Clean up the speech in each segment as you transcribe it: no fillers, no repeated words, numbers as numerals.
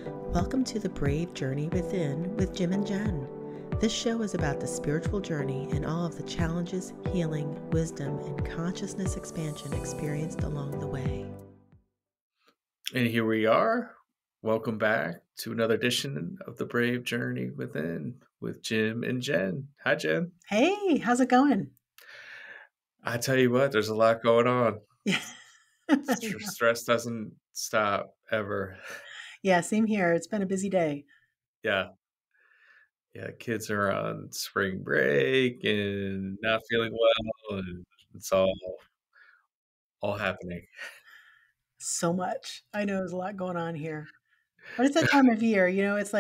Welcome to the Brave Journey Within with Jim and Jenn. This show is about the spiritual journey and all of the challenges, healing, wisdom, and consciousness expansion experienced along the way. And here we are. Welcome back to another edition of the Brave Journey Within with Jim and Jenn. Hi, Jen. Hey, how's it going? I tell you what, there's a lot going on. I know. Stress doesn't stop ever. Yeah, same here. It's been a busy day. Yeah. Yeah. Kids are on spring break and not feeling well, and it's all happening. So much. I know there's a lot going on here. But it's that time of year, it's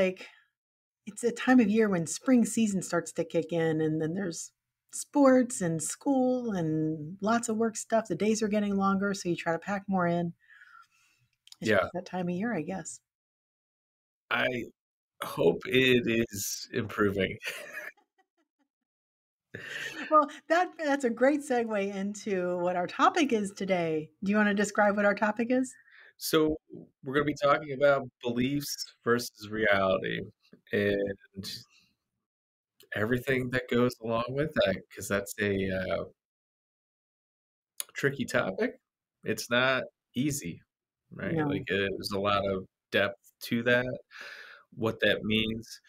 a time of year when spring season starts to kick in, and then there's sports and school and lots of work stuff. The days are getting longer, so you try to pack more in. It's Yeah. just that time of year, I guess. I hope it is improving. Well, that's a great segue into what our topic is today. Do you want to describe what our topic is? So, we're going to be talking about beliefs versus reality. And everything that goes along with that, because that's a tricky topic. It's not easy, right? Like, No, there's a lot of depth to that, what that means.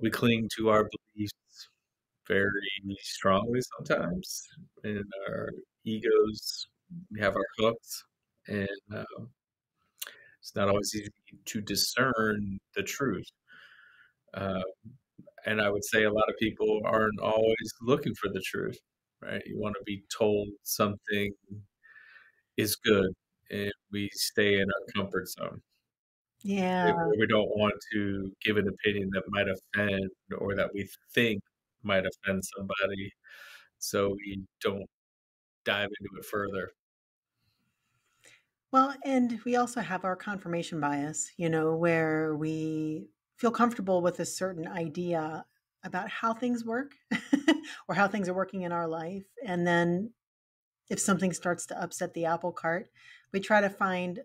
We cling to our beliefs very strongly sometimes, and our egos, we have our hooks, and it's not always easy to discern the truth. Uh, and I would say a lot of people aren't always looking for the truth, right? You want to be told something is good, and we stay in our comfort zone. yeah. We don't want to give an opinion that might offend or that we think might offend somebody, so we don't dive into it further. Well, and we also have our confirmation bias, where we feel comfortable with a certain idea about how things work or how things are working in our life. And then if something starts to upset the apple cart, we try to find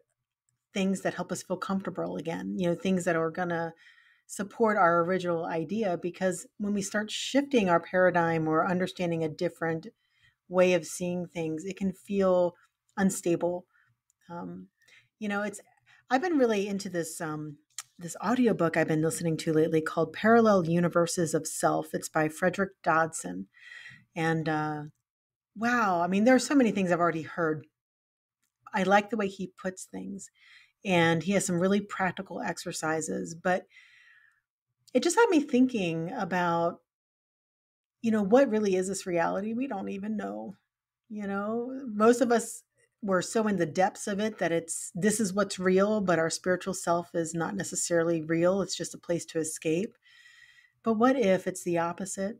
things that help us feel comfortable again, things that are going to support our original idea. Because when we start shifting our paradigm or understanding a different way of seeing things, it can feel unstable. um, it's I've been really into this audiobook I've been listening to lately called Parallel Universes of Self. It's by Frederick Dodson. And wow, I mean, there are so many things I've already heard. I like the way he puts things, and he has some really practical exercises, but it just had me thinking about, what really is this reality? We don't even know. Most of us were so in the depths of it that this is what's real, but our spiritual self is not necessarily real. It's just a place to escape. But what if it's the opposite?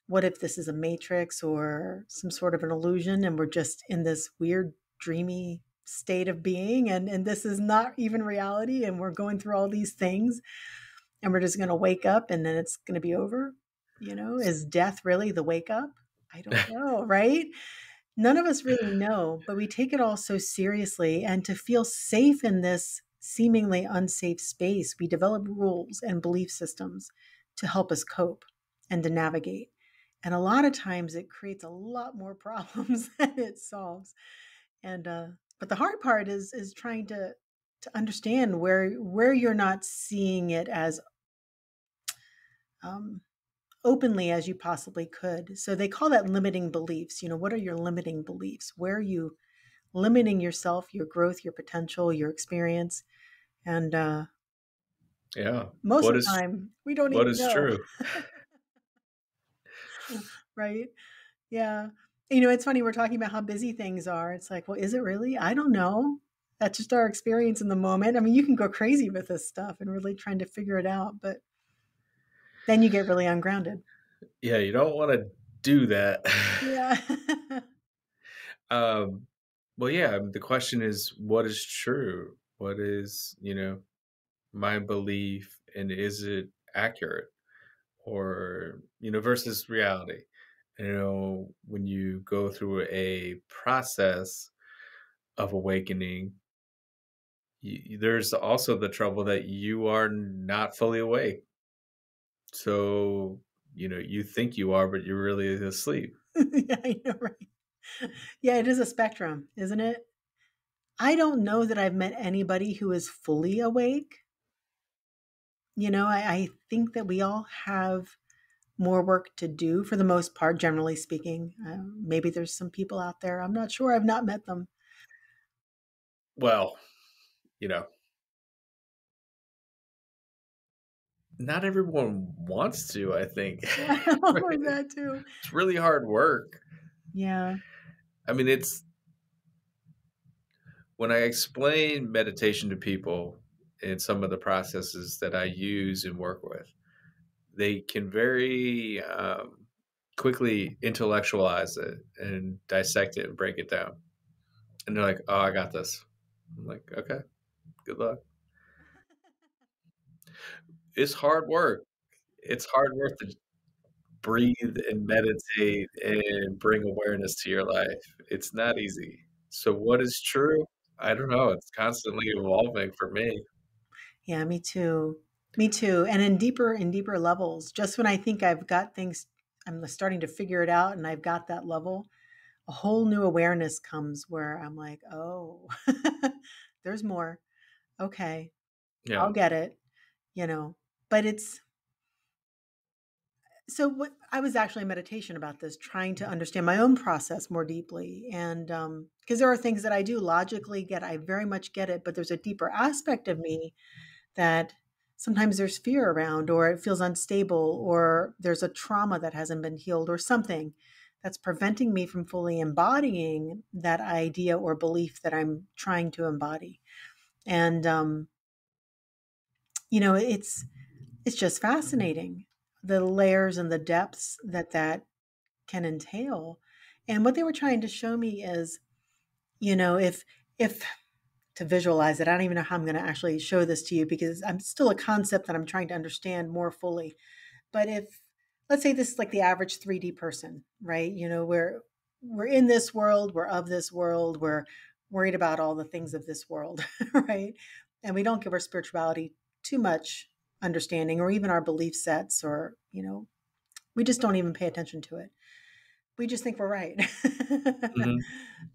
What if this is a matrix or some sort of an illusion, and we're just in this weird, dreamy state of being, and this is not even reality, and we're going through all these things, and we're just going to wake up and then it's going to be over? Is death really the wake up? I don't know, right? None of us really know, but we take it all so seriously. And to feel safe in this seemingly unsafe space, we develop rules and belief systems to help us cope and to navigate. And a lot of times it creates a lot more problems than it solves. And but the hard part is trying to understand where you're not seeing it as um, openly as you possibly could. So they call that limiting beliefs. What are your limiting beliefs? Where are you limiting yourself, your growth, your potential, your experience? And Yeah. most What of the is time, we don't what even is know, true? right? Yeah. It's funny, we're talking about how busy things are. It's like, well, is it really? I don't know. That's just our experience in the moment. I mean, you can go crazy with this stuff and really trying to figure it out, but then you get really ungrounded. Yeah, you don't wanna do that. Yeah. Um, well, yeah, the question is, what is true? What is, my belief, and is it accurate? Or, versus reality. When you go through a process of awakening, there's also the trouble that you are not fully awake. So, you think you are, but you're really asleep. Yeah, I know, right? Yeah, it is a spectrum, isn't it? I don't know that I've met anybody who is fully awake. I think that we all have more work to do for the most part, generally speaking. Maybe there's some people out there. I'm not sure. I've not met them. Well, you know, not everyone wants to, I think. Yeah, or Right? that too. It's really hard work. Yeah. I mean, it's when I explain meditation to people and some of the processes that I use and work with, they can very quickly intellectualize it and dissect it and break it down. And they're like, "Oh, I got this." I'm like, "Okay, good luck." It's hard work. It's hard work to breathe and meditate and bring awareness to your life. It's not easy. So what is true? I don't know. It's constantly evolving for me. Yeah, me too. Me too. And in deeper and deeper levels, just when I think I've got things, I'm starting to figure it out and I've got that level, a whole new awareness comes where I'm like, oh, there's more. Okay, Yeah. I'll get it, you know. But it's so what I was actually in meditation about this, trying to understand my own process more deeply. And because there are things that I do logically get, I very much get it, but there's a deeper aspect of me that sometimes there's fear around, or it feels unstable, or there's a trauma that hasn't been healed, or something that's preventing me from fully embodying that idea or belief that I'm trying to embody. And it's just fascinating, the layers and the depths that can entail. And what they were trying to show me is, if to visualize it, I don't even know how I'm going to actually show this to you because I'm still a concept that I'm trying to understand more fully. But if, let's say this is like the average 3D person, right? We're in this world, we're of this world, we're worried about all the things of this world, right? And we don't give our spirituality too much understanding or even our belief sets, or we just don't even pay attention to it. We just think we're right. Mhm.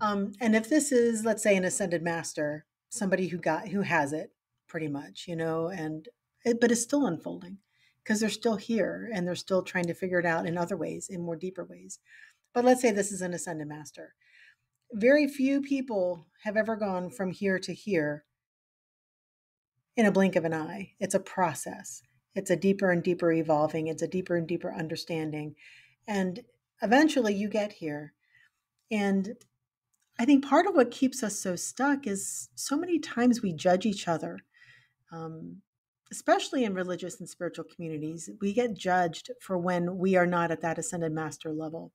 And if this is, let's say, an ascended master, somebody who has it pretty much, but it's still unfolding because they're still here and they're still trying to figure it out in other ways, in more deeper ways. But let's say this is an ascended master. Very few people have ever gone from here to here in a blink of an eye. It's a process. It's a deeper and deeper evolving. It's a deeper and deeper understanding. And eventually you get here. And I think part of what keeps us so stuck is so many times we judge each other, um, especially in religious and spiritual communities. We get judged for when we are not at that ascended master level.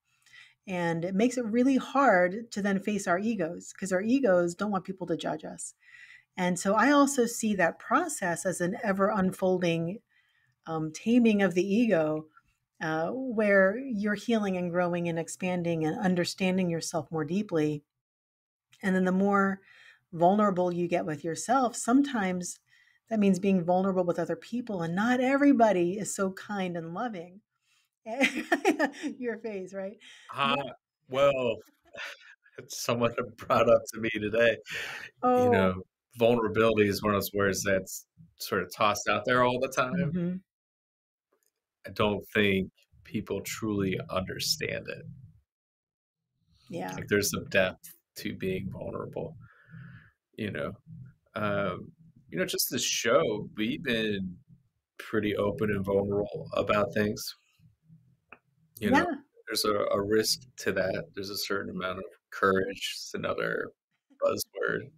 And it makes it really hard to then face our egos because our egos don't want people to judge us. And so I also see that process as an ever unfolding taming of the ego, where you're healing and growing and expanding and understanding yourself more deeply. And then the more vulnerable you get with yourself, sometimes that means being vulnerable with other people. And not everybody is so kind and loving. Your face, right? Ah, Not, well, someone brought up to me today, you oh, know, vulnerability is one of those words that's sort of tossed out there all the time. mhm, I don't think people truly understand it. yeah. Like, there's some depth to being vulnerable, you know? Um, just this show, we've been pretty open and vulnerable about things, you know? Yeah. There's a risk to that. There's a certain amount of courage. It's another buzzword.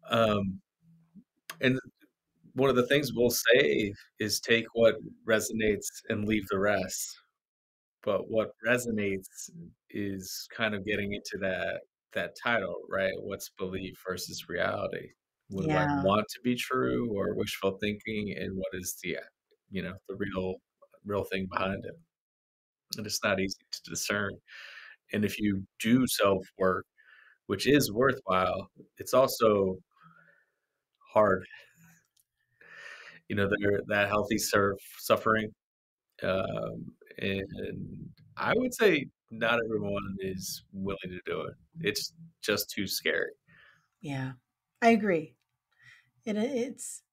Um, and one of the things we'll say is take what resonates and leave the rest. But what resonates is kind of getting into that title, right? What's belief versus reality? What do I Yeah. want to be true or wishful thinking, and what is the real thing behind it? And it's not easy to discern. And if you do self work, which is worthwhile, it's also hard. They're that healthy suffering. And I would say not everyone is willing to do it. It's just too scary. Yeah, I agree. It's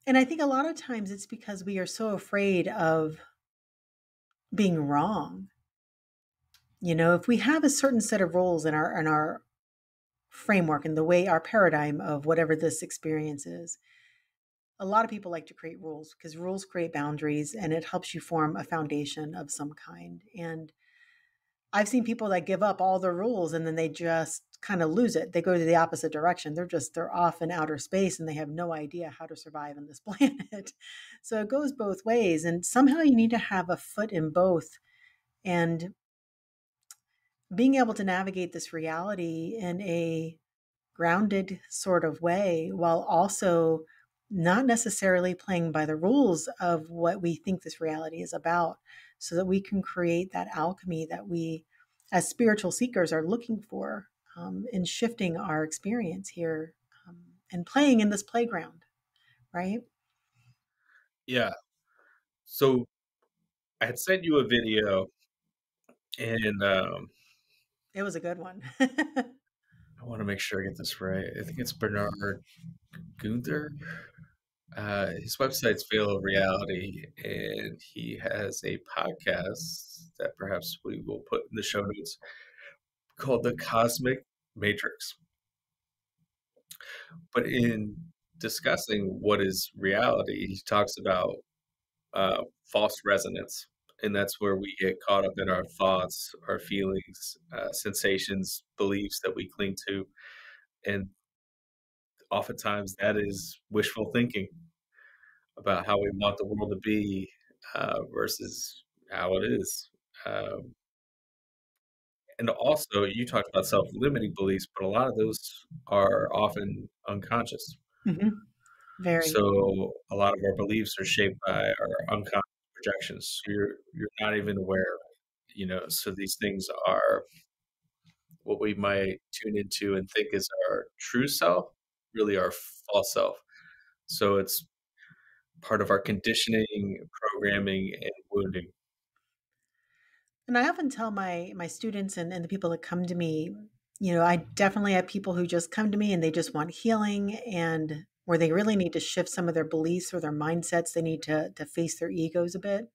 and I think a lot of times it's because we are so afraid of being wrong. If we have a certain set of rules in our framework and the way our paradigm of whatever this experience is, a lot of people like to create rules because rules create boundaries and it helps you form a foundation of some kind. And I've seen people that give up all the rules and then they just kind of lose it. They go to the opposite direction. They're off in outer space and they have no idea how to survive on this planet. So it goes both ways. And somehow you need to have a foot in both. And being able to navigate this reality in a grounded sort of way while also not necessarily playing by the rules of what we think this reality is about, so that we can create that alchemy that we, as spiritual seekers, are looking for in shifting our experience here and playing in this playground, right? Yeah. So I had sent you a video, and It was a good one. I want to make sure I get this right. I think it's Bernard Gunther. His website's Veil of Reality, and he has a podcast that perhaps we will put in the show notes called The Cosmic Matrix. But in discussing what is reality, he talks about false resonance. And that's where we get caught up in our thoughts, our feelings, sensations, beliefs that we cling to. And oftentimes that is wishful thinking about how we want the world to be versus how it is. Um, and also, you talked about self limiting beliefs, but a lot of those are often unconscious. Hmm. Very. So a lot of our beliefs are shaped by our unconscious projections. You're not even aware, So these things are what we might tune into and think is our true self, really our false self. So it's part of our conditioning, programming, and wounding. And I often tell my students and the people that come to me, I definitely have people who just come to me and they just want healing and where they really need to shift some of their beliefs or their mindsets. They need to face their egos a bit.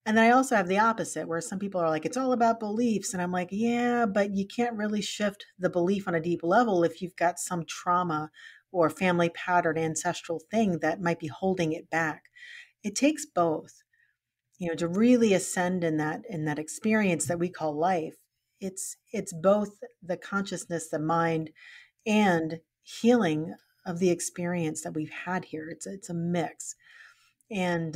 And then I also have the opposite where some people are like, it's all about beliefs. And I'm like, yeah, but you can't really shift the belief on a deep level if you've got some trauma or family pattern, ancestral thing that might be holding it back. It takes both, to really ascend in that experience that we call life. It's both the consciousness, the mind, and healing of the experience that we've had here. It's a mix, and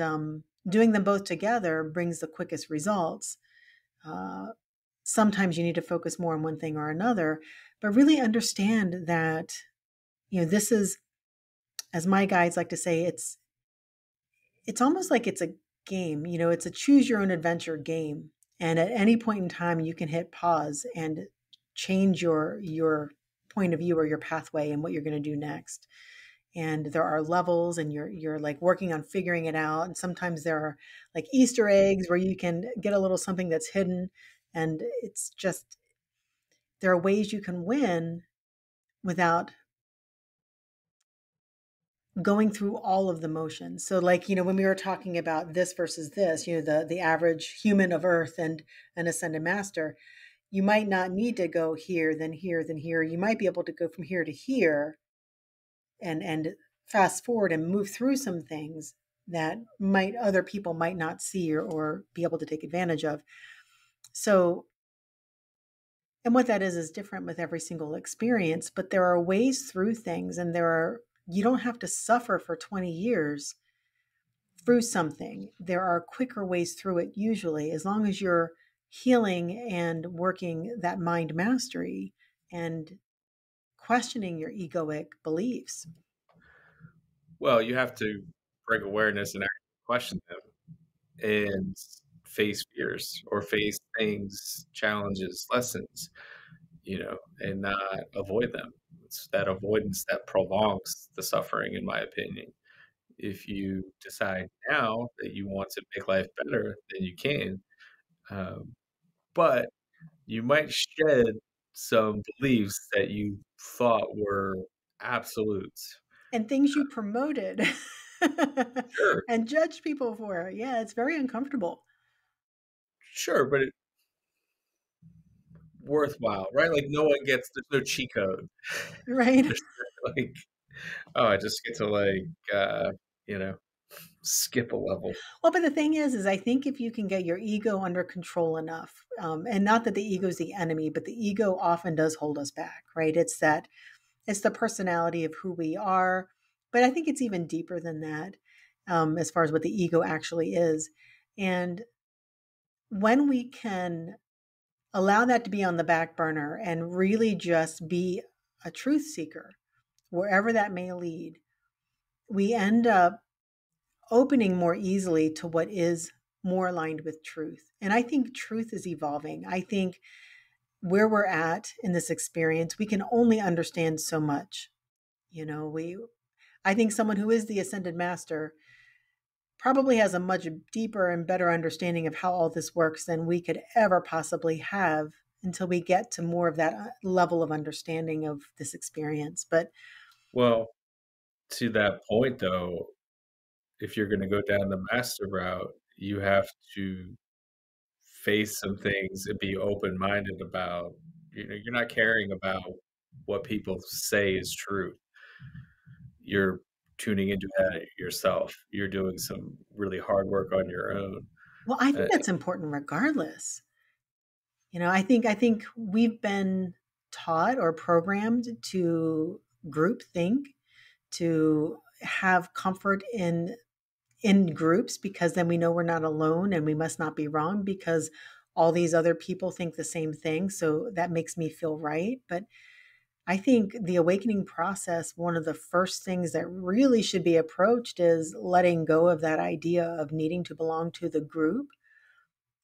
doing them both together brings the quickest results. uh, Sometimes you need to focus more on one thing or another, but really understand that this is, as my guides like to say, it's almost like it's a game. It's a choose your own adventure game. And at any point in time, you can hit pause and change your point of view or your pathway and what you're going to do next. And there are levels and you're like working on figuring it out. And sometimes there are like Easter eggs where you can get a little something that's hidden. And it's just there are ways you can win without going through all of the motions. So like, when we were talking about this versus this, the average human of earth and an ascended master, you might not need to go here, then here, then here. You might be able to go from here to here and fast forward and move through some things that might other people might not see or be able to take advantage of. So, and what that is different with every single experience, but there are ways through things and you don't have to suffer for 20 years through something. There are quicker ways through it, usually, as long as you're healing and working that mind mastery and questioning your egoic beliefs. Well, you have to bring awareness and actually question them and face fears or face things, challenges, lessons. and not avoid them. It's that avoidance that prolongs the suffering, in my opinion. If you decide now that you want to make life better, then you can. Um, but you might shed some beliefs that you thought were absolutes. And things you promoted Sure, and judged people for. Yeah, it's very uncomfortable, sure, but it worthwhile, right? Like, no one gets there's no cheat code. right? There's like, "Oh, I just get to, like, you know, skip a level." Well, but the thing is I think if you can get your ego under control enough, and not that the ego is the enemy, but the ego often does hold us back, right? It's the personality of who we are, but I think it's even deeper than that, as far as what the ego actually is. And when we can allow that to be on the back burner and really just be a truth seeker, wherever that may lead, we end up opening more easily to what is more aligned with truth. And I think truth is evolving. I think where we're at in this experience, we can only understand so much. You know, we I think someone who is the ascended master probably has a much deeper and better understanding of how all this works than we could ever possibly have until we get to more of that level of understanding of this experience. But Well, to that point, though, if you're gonna go down the master route, you have to face some things and be open-minded about you're not caring about what people say is true. You're tuning into that yourself. You're doing some really hard work on your own. well, I think Uh, that's important regardless. I think we've been taught or programmed to group think, to have comfort in groups because then we know we're not alone and we must not be wrong because all these other people think the same thing, so that makes me feel right. But I think the awakening process, one of the first things that really should be approached is letting go of that idea of needing to belong to the group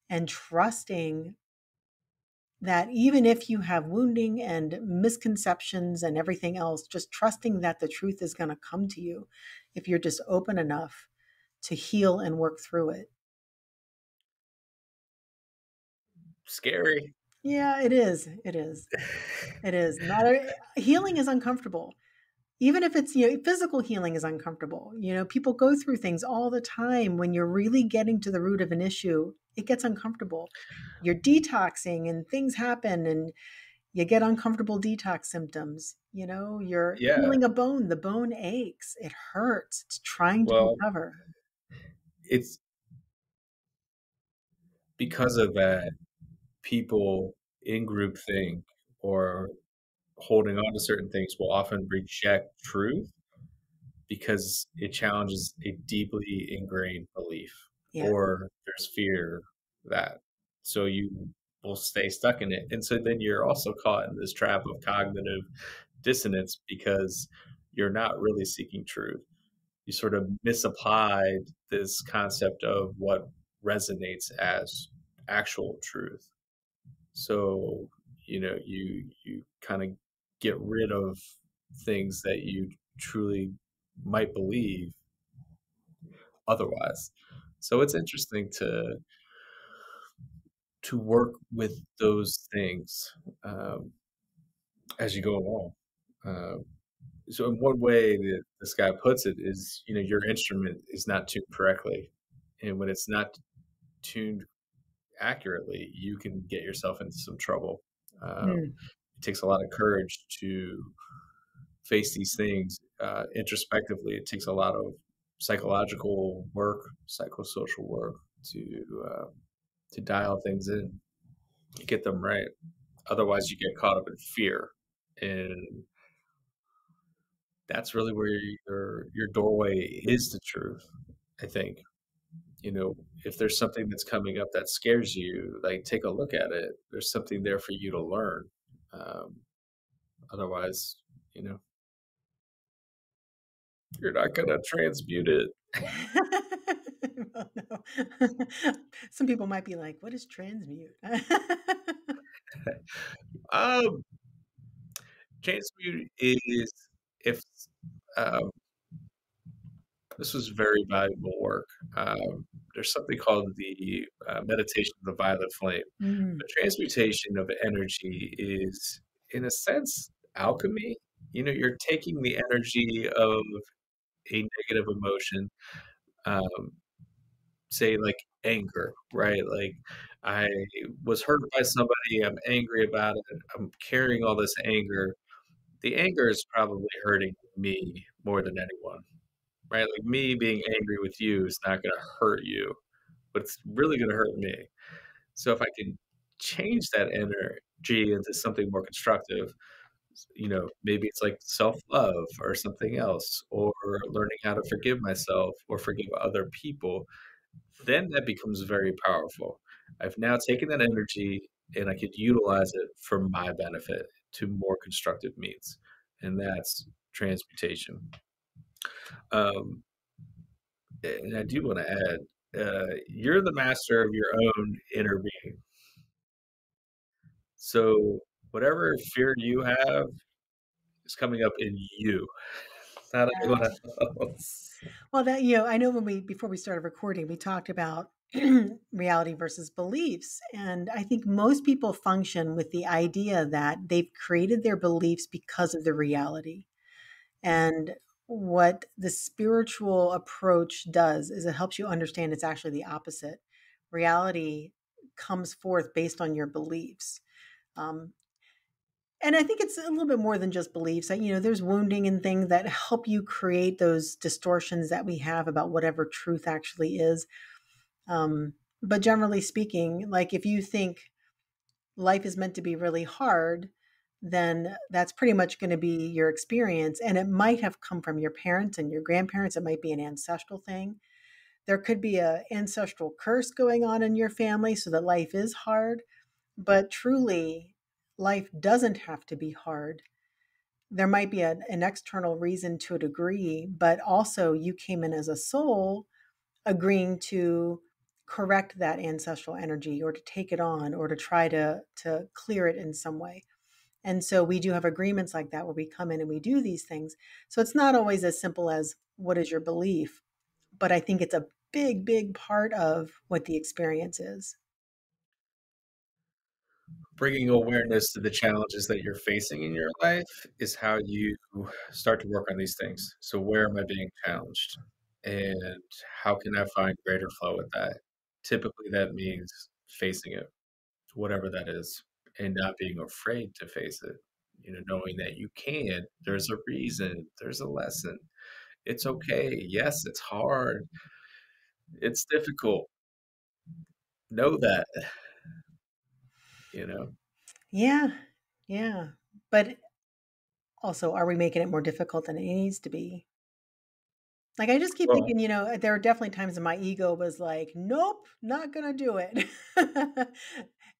and trusting that even if you have wounding and misconceptions and everything else, just trusting that the truth is going to come to you if you're just open enough to heal and work through it. Scary. Yeah, it is. It is. It is. Not healing is uncomfortable. Even if it's, physical healing is uncomfortable. People go through things all the time. When you're really getting to the root of an issue, it gets uncomfortable. You're detoxing and things happen and you get uncomfortable detox symptoms. You're Yeah. healing a bone, the bone aches, it hurts, it's trying to Well, recover. it's because of that, people in groupthink or holding on to certain things will often reject truth because it challenges a deeply ingrained belief Yeah. or there's fear that so you will stay stuck in it. And so then you're also caught in this trap of cognitive dissonance because you're not really seeking truth. You sort of misapplied this concept of what resonates as actual truth. So, you kind of get rid of things that you truly might believe otherwise. So it's interesting to work with those things as you go along. Um, so in one way that this guy puts it is, your instrument is not tuned correctly, and when it's not tuned accurately, you can get yourself into some trouble. Mm. It takes a lot of courage to face these things introspectively. It takes a lot of psychological work, psychosocial work to dial things in, get them right. Otherwise, you get caught up in fear, and that's really where your doorway is to truth. I think if there's something that's coming up that scares you, like take a look at it. There's something there for you to learn. Um, Otherwise, you know, you're not gonna transmute it. Well, no. Some people might be like, "What is transmute?" Um, transmute is if um, this was very valuable work. There's something called the meditation of the violet flame. Mm, But transmutation of energy is, in a sense, alchemy. You know, you're taking the energy of a negative emotion, um, say like anger, right? Like I was hurt by somebody, I'm angry about it, I'm carrying all this anger. The anger is probably hurting me more than anyone, right? Like me being angry with you is not going to hurt you, but it's really going to hurt me. So if I can change that energy into something more constructive, you know, maybe it's like self-love or something else, or learning how to forgive myself or forgive other people, then that becomes very powerful. I've now taken that energy and I could utilize it for my benefit to more constructive means, and that's transmutation. Um, and I do want to add, you're the master of your own inner being. So whatever fear you have is coming up in you, not anyone yeah. else. Well, that, I know when before we started recording, we talked about reality versus beliefs. And I think most people function with the idea that they've created their beliefs because of the reality. And what the spiritual approach does is it helps you understand it's actually the opposite. Reality comes forth based on your beliefs. Um, and I think it's a little bit more than just beliefs. There's wounding and things that help you create those distortions that we have about whatever truth actually is. But generally speaking, like if you think life is meant to be really hard, then that's pretty much going to be your experience. And it might have come from your parents and your grandparents. It might be an ancestral thing. There could be an ancestral curse going on in your family so that life is hard. But truly, life doesn't have to be hard. There might be an external reason to a degree, but also you came in as a soul agreeing to correct that ancestral energy or to take it on or to try to clear it in some way. And so we do have agreements like that where we come in and we do these things. So it's not always as simple as what is your belief, but I think it's a big part of what the experience is. Bringing awareness to the challenges that you're facing in your life is how you start to work on these things. So, where am I being challenged? And how can I find greater flow with that? Typically, that means facing it, whatever that is, and not being afraid to face it. You know, knowing that you can, there's a reason, there's a lesson. It's okay. Yes, it's hard. It's difficult. Know that, you know. Yeah. Yeah. But also, are we making it more difficult than it needs to be? Like, I just keep Well, thinking, there are definitely times when my ego was like, "Nope, not gonna do it."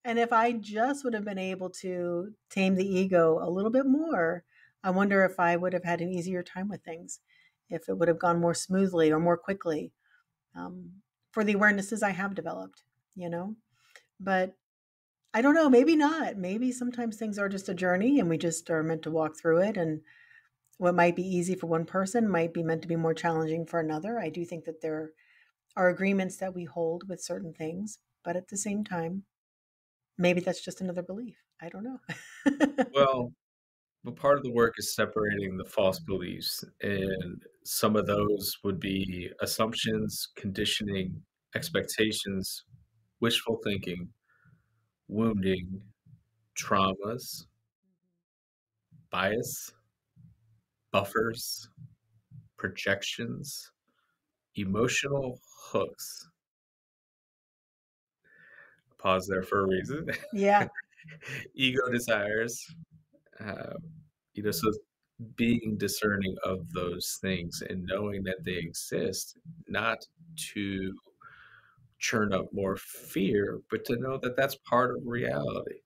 And if I just would have been able to tame the ego a little bit more, I wonder if I would have had an easier time with things, if it would have gone more smoothly or more quickly, for the awarenesses I have developed, you know? But I don't know, maybe not. Maybe sometimes things are just a journey and we just are meant to walk through it, and what might be easy for one person might be meant to be more challenging for another. I do think that there are agreements that we hold with certain things, but at the same time, maybe that's just another belief. I don't know. well, but part of the work is separating the false beliefs, and some of those would be assumptions, conditioning, expectations, wishful thinking, wounding, traumas, bias, buffers, projections, emotional hooks. Pause there for a reason. Yeah. Ego desires. Uh, you know, so being discerning of those things and knowing that they exist, not to churn up more fear, but to know that that's part of reality.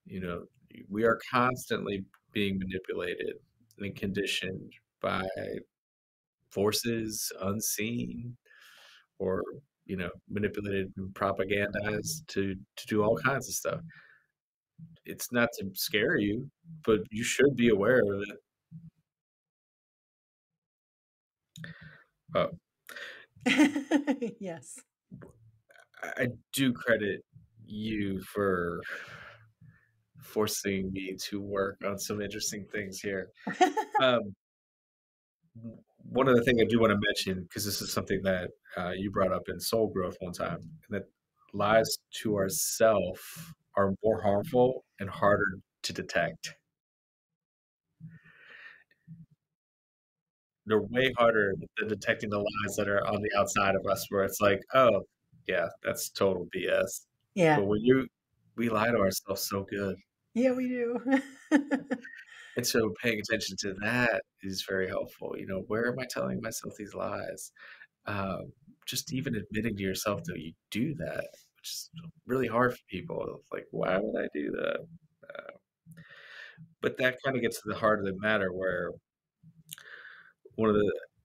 You know, we are constantly being manipulated and conditioned by forces unseen or, manipulated and propagandized to do all kinds of stuff. It's not to scare you, but you should be aware of it. Uh, Yes. I do credit you for forcing me to work on some interesting things here. Um, One other thing I do want to mention, because this is something that you brought up in soul growth one time, that lies to ourself are more harmful and harder to detect. They're way harder than detecting the lies that are on the outside of us, where it's like, oh, yeah, that's total BS. Yeah. But we lie to ourselves so good. Yeah, we do. And so paying attention to that is very helpful. Where am I telling myself these lies? Um, just even admitting to yourself that you do that, which is really hard for people. It's like, why would I do that? Uh, but that kind of gets to the heart of the matter, where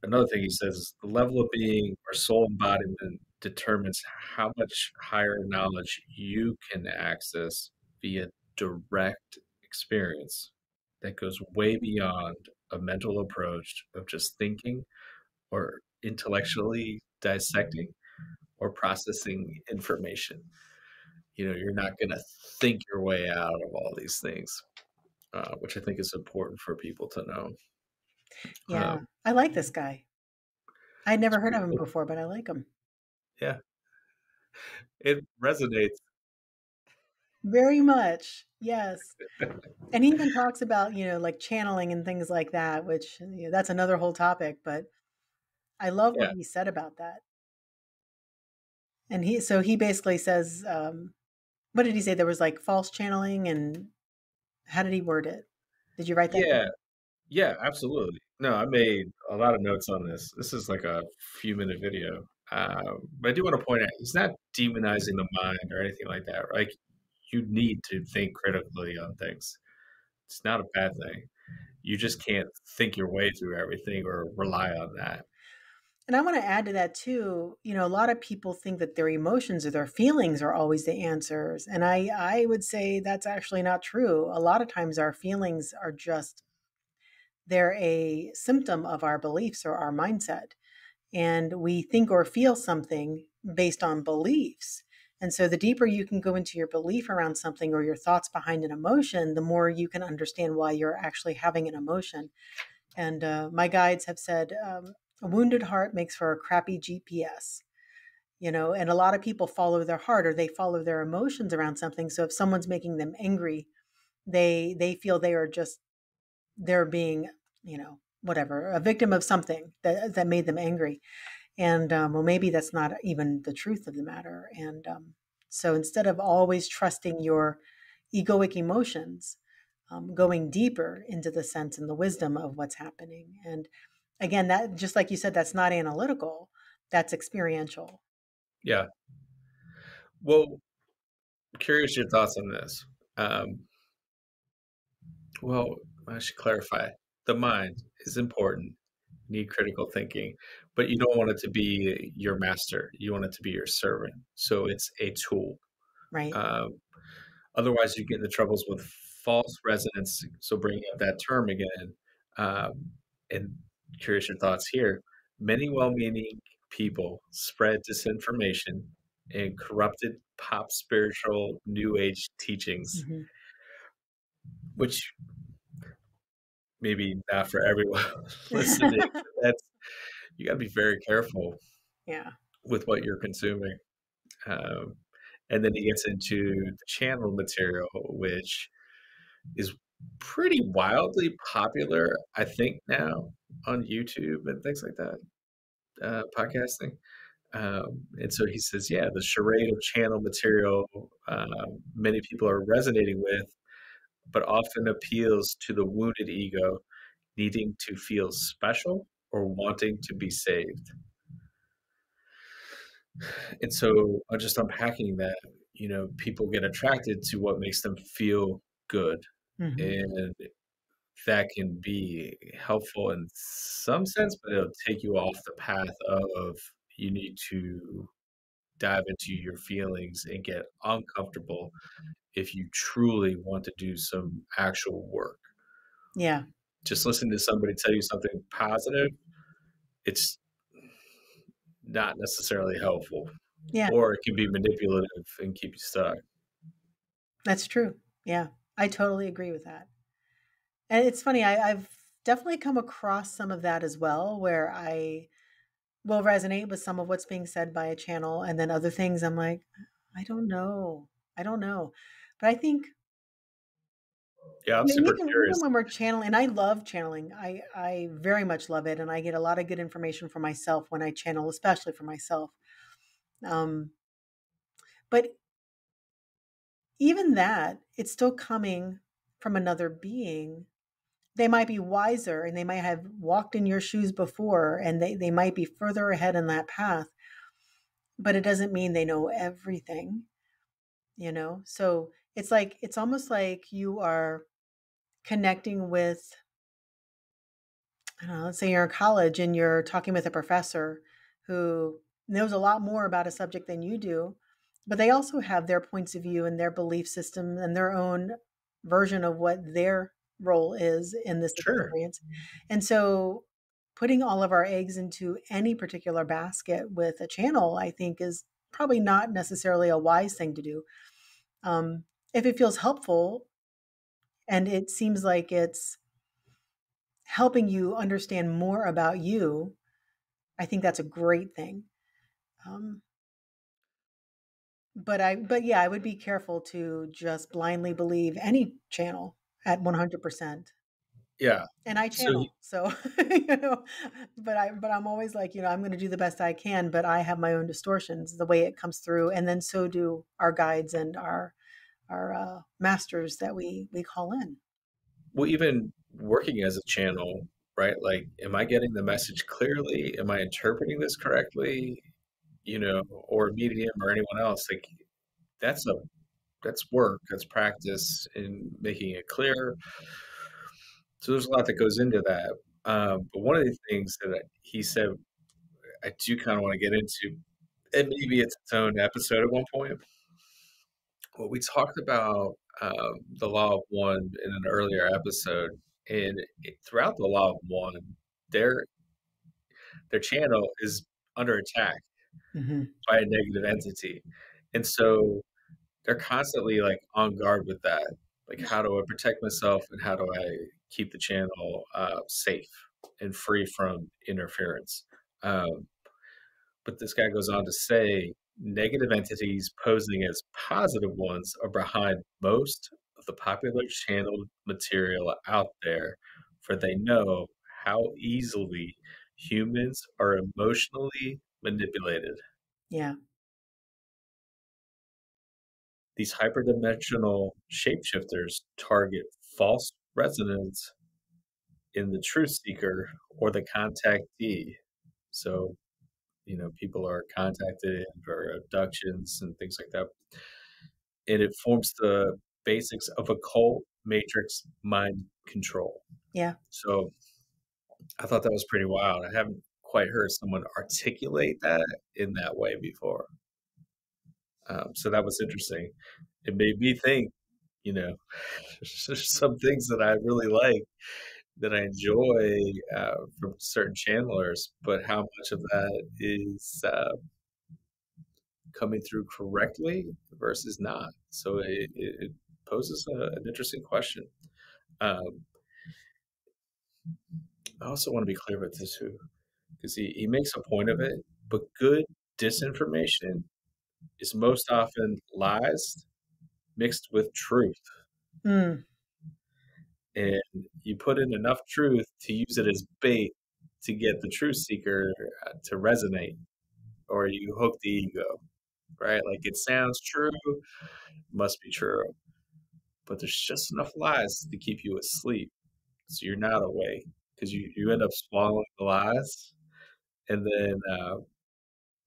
another thing he says is the level of being or soul embodiment determines how much higher knowledge you can access via direct experience that goes way beyond a mental approach of just thinking or intellectually dissecting or processing information. You're not going to think your way out of all these things, which I think is important for people to know. Yeah. Um, I like this guy. I'd it's never heard pretty of him cool. before, but I like him. Yeah, it resonates. Very much. Yes. And he even talks about, like channeling and things like that, which, that's another whole topic, but I love what Yeah, he said about that. And he basically says, what did he say? There was like false channeling, and how did he word it? Did you write that yeah, down? yeah, absolutely. No, I made a lot of notes on this. This is like a few-minute video. But I do want to point out, he's not demonizing the mind or anything like that. Like, you need to think critically on things. It's not a bad thing. You just can't think your way through everything or rely on that. And I want to add to that too. A lot of people think that their emotions or their feelings are always the answers. And I would say that's actually not true. A lot of times our feelings are just, they're a symptom of our beliefs or our mindset. And we think or feel something based on beliefs. And so the deeper you can go into your belief around something or your thoughts behind an emotion, the more you can understand why you're actually having an emotion. And my guides have said, a wounded heart makes for a crappy GPS. And a lot of people follow their heart or they follow their emotions around something. So if someone's making them angry, they feel they're being, whatever, a victim of something that made them angry. And well, maybe that's not even the truth of the matter. And so instead of always trusting your egoic emotions, going deeper into the sense and the wisdom of what's happening. And again, that, just like you said, that's not analytical, that's experiential. Yeah. Well, curious your thoughts on this. Um, well, I should clarify. The mind is important. You need critical thinking, but you don't want it to be your master. You want it to be your servant. So it's a tool. Right. Um, Otherwise, you get into troubles with false resonance. So bringing up that term again, and curious your thoughts here. Many well-meaning people spread disinformation and corrupted pop spiritual new age teachings, Hmm. which maybe not for everyone listening. That's You got to be very careful Yeah. with what you're consuming. Um, and then he gets into the channel material, which is pretty wildly popular, I think, now on YouTube and things like that, podcasting. And so he says, yeah, the charade of channel material many people are resonating with, but often appeals to the wounded ego needing to feel special or wanting to be saved. And so, just unpacking that, people get attracted to what makes them feel good. Hmm. And that can be helpful in some sense, but it'll take you off the path of you need to dive into your feelings and get uncomfortable if you truly want to do some actual work. Yeah. Just listening to somebody tell you something positive, it's not necessarily helpful, Yeah. or it can be manipulative and keep you stuck. That's true. Yeah. I totally agree with that. And it's funny, I've definitely come across some of that as well, where I will resonate with some of what's being said by a channel, and then other things I'm like, I don't know. I don't know. But I think Yeah, I'm yeah, super even curious. when we're channeling, and I love channeling. I very much love it, and I get a lot of good information for myself when I channel, especially for myself. Um, but even that, it's still coming from another being. They might be wiser and they might have walked in your shoes before, and they might be further ahead in that path, but it doesn't mean they know everything, you know? So it's like, it's almost like you are connecting with, I don't know, let's say you're in college and you're talking with a professor who knows a lot more about a subject than you do, but they also have their points of view and their belief system and their own version of what their role is in this Sure. experience. And so putting all of our eggs into any particular basket with a channel, I think, is probably not necessarily a wise thing to do. Um, if it feels helpful and it seems like it's helping you understand more about you, I think that's a great thing. Um, but yeah, I would be careful to just blindly believe any channel at 100%. Yeah. And I So you channel, so you know, but I'm always like, I'm going to do the best I can, but I have my own distortions, the way it comes through, and then so do our guides and our masters that we call in. well, even working as a channel, right? Like, am I getting the message clearly? Am I interpreting this correctly? Or a medium or anyone else, like that's a that's work, that's practice in making it clear. So there's a lot that goes into that. But one of the things that he said I do kind of want to get into, and maybe it's its own episode at one point. Well, we talked about the law of one in an earlier episode, and throughout the law of one, their their channel is under attack Hmm. by a negative entity, and so they're constantly like on guard with that. Like, how do I protect myself, and how do I keep the channel safe and free from interference? Um, but this guy goes on to say negative entities posing as positive ones are behind most of the popular channel material out there, for they know how easily humans are emotionally manipulated. Yeah, These hyperdimensional shapeshifters target false resonance in the truth seeker or the contactee. So, people are contacted for abductions and things like that. And it forms the basics of occult matrix mind control. yeah, So I thought that was pretty wild. I haven't quite heard someone articulate that in that way before. So that was interesting. It made me think, you know, there's some things that I really like that I enjoy from certain channelers, but how much of that is coming through correctly versus not? So it poses an interesting question. Um, I also want to be clear about this too, because he makes a point of it, but good disinformation is most often lies mixed with truth. mm, And you put in enough truth to use it as bait to get the truth seeker to resonate, or you hook the ego, right? Like it sounds true, must be true, but there's just enough lies to keep you asleep, so you're not awake because you end up swallowing the lies, and then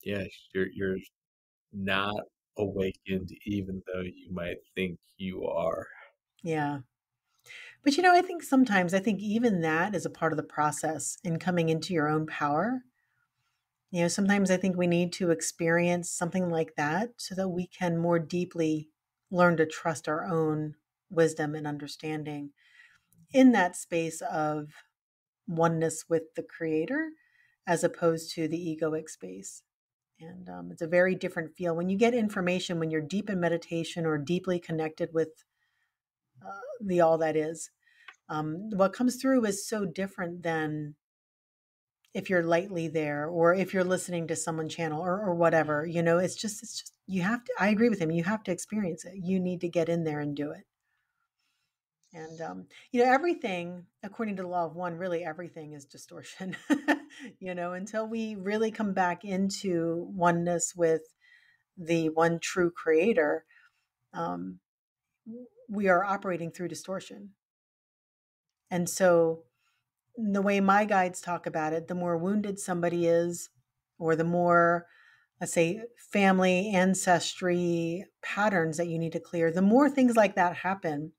yeah, you're not awakened even though you might think you are. yeah. But I think sometimes, I think even that is a part of the process in coming into your own power, Sometimes I think we need to experience something like that so that we can more deeply learn to trust our own wisdom and understanding in that space of oneness with the creator as opposed to the egoic space. And it's a very different feel when you get information when you're deep in meditation or deeply connected with the all that is. What comes through is so different than if you're lightly there or if you're listening to someone channel or whatever. It's just you have to. I agree with him. You have to experience it. You need to get in there and do it. And everything according to the law of one, really everything is distortion. Until we really come back into oneness with the one true creator, um, we are operating through distortion. And so, the way my guides talk about it, the more wounded somebody is, or the more, let's say, family ancestry patterns that you need to clear, the more things like that happen,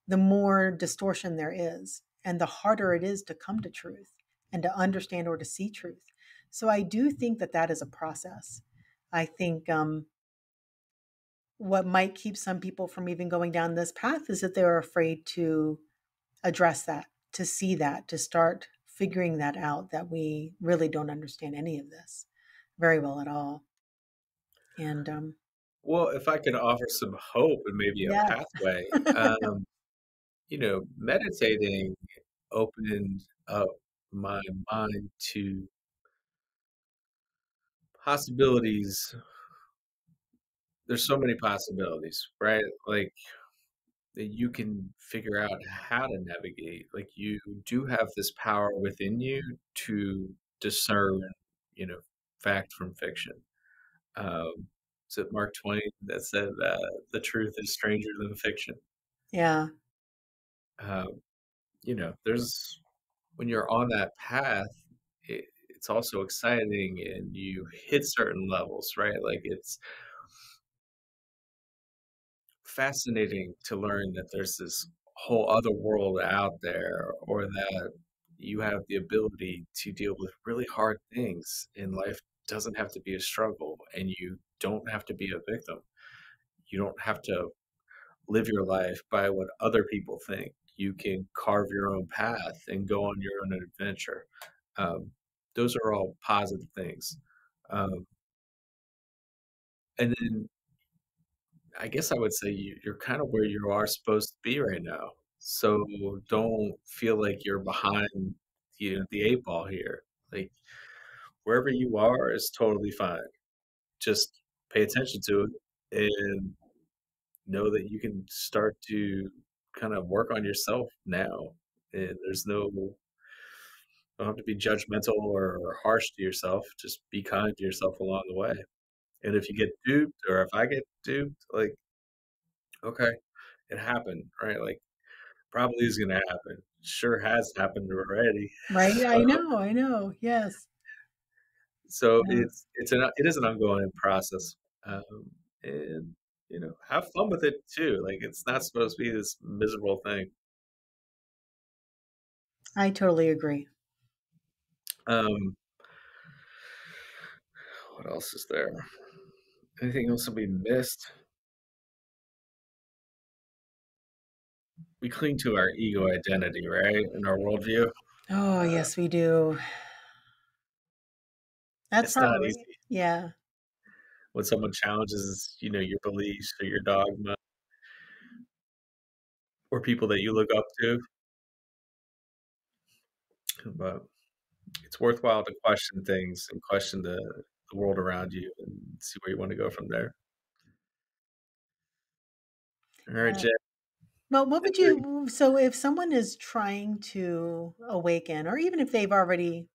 the more distortion there is, and the harder it is to come to truth and to understand or to see truth. So I do think that that is a process. I think what might keep some people from even going down this path is that they're afraid to address that, to see that, to start figuring that out, that we really don't understand any of this very well at all. And Well, if I could offer some hope and maybe a yeah, pathway, meditating opened up my mind to possibilities. There's so many possibilities, right? Like that you can figure out how to navigate. Like you do have this power within you to discern, you know, fact from fiction. Um, is it Mark Twain that said the truth is stranger than fiction? yeah, Um, there's when you're on that path, it's also exciting and you hit certain levels, right? Like it's fascinating to learn that there's this whole other world out there, or that you have the ability to deal with really hard things, and life doesn't have to be a struggle, and you don't have to be a victim. You don't have to live your life by what other people think. You can carve your own path and go on your own adventure. Um, those are all positive things. Um, and then I guess I would say you're kind of where you are supposed to be right now. So don't feel like you're behind the eight ball here. Like wherever you are is totally fine. Just pay attention to it and know that you can start to kind of work on yourself now. And there's don't have to be judgmental or harsh to yourself. Just be kind to yourself along the way. And if you get duped or if I get duped, like, okay, it happened, right? Like probably is gonna happen. Sure has happened already. right. I know. Yes. So Yeah. it is an ongoing process, and have fun with it too. Like it's not supposed to be this miserable thing. I totally agree. Um, what else is there? Anything else that we missed? We cling to our ego identity, right, and our worldview. Oh, Uh, yes, we do. That's it's not probably, easy yeah. when someone challenges, your beliefs or your dogma or people that you look up to. But it's worthwhile to question things and question the world around you and see where you want to go from there. All right, Yeah. Jay. Well, what would you, so if someone is trying to awaken, or even if they've already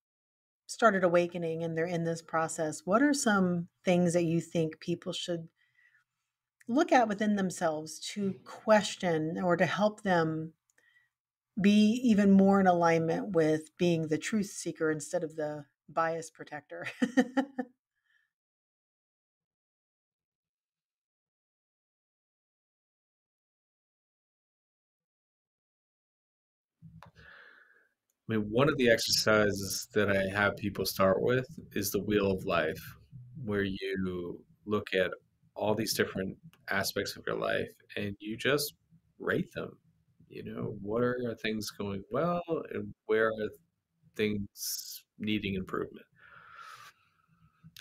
started awakening and they're in this process, what are some things that you think people should look at within themselves to question or to help them be even more in alignment with being the truth seeker instead of the bias protector? I mean, one of the exercises that I have people start with is the wheel of life, where you look at all these different aspects of your life and you just rate them. You know, where are things going well and where are things needing improvement?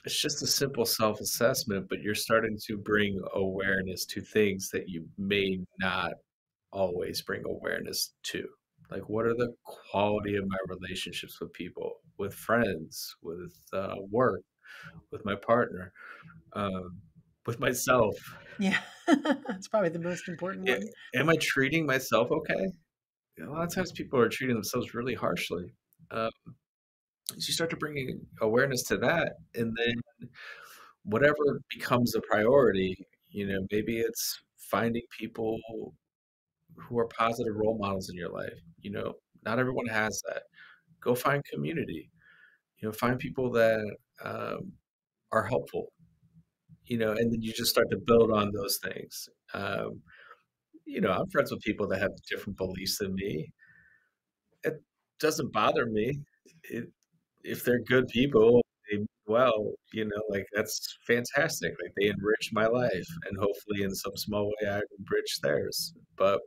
It's just a simple self assessment, but you're starting to bring awareness to things that you may not always bring awareness to. Like, what are the quality of my relationships with people, with friends, with work, with my partner, um, with myself? Yeah. That's probably the most important Yeah, one. am I treating myself okay? A lot of times people are treating themselves really harshly. Uh, so you start to bring awareness to that, and then whatever becomes a priority, maybe it's finding people who are positive role models in your life. Not everyone has that. Go find community. Find people that um, are helpful. And then you just start to build on those things. I'm friends with people that have different beliefs than me. It doesn't bother me. It, if they're good people, they mean well, like that's fantastic. Like they enrich my life, and hopefully, in some small way, I enrich theirs. But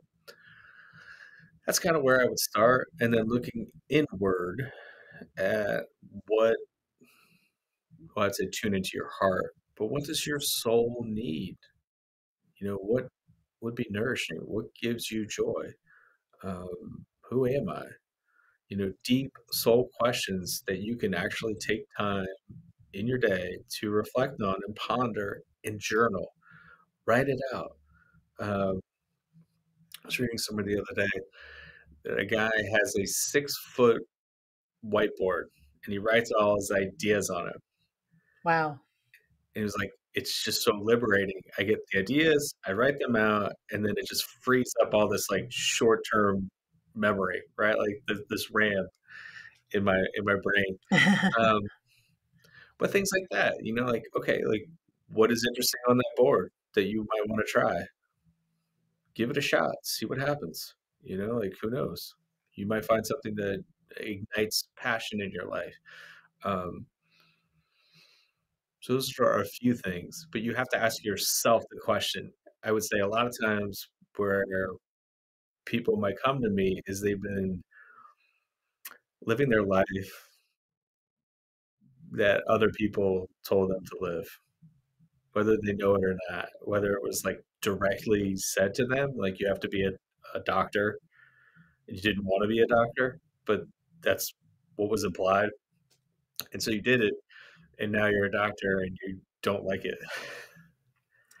that's kind of where I would start, and then looking inward at what, well, I'd say tune into your heart, but what does your soul need? What would be nourishing? What gives you joy? Who am I? Deep soul questions that you can actually take time in your day to reflect on and ponder and journal. Write it out. Um, I was reading somewhere the other day that a guy has a 6 foot whiteboard and he writes all his ideas on it. Wow. And he was like, it's just so liberating. I get the ideas, I write them out, and then it just frees up all this like short term memory, right? Like this RAM in my brain. Um, but things like that, like okay, like what is interesting on that board that you might want to try? Give it a shot, see what happens. Like who knows? You might find something that ignites passion in your life. Um, So those are a few things, but you have to ask yourself the question. I would say a lot of times where people might come to me is they've been living their life that other people told them to live, whether they know it or not, whether it was like directly said to them, like you have to be a doctor and you didn't want to be a doctor, but that's what was implied. And so you did it, and now you're a doctor and you don't like it.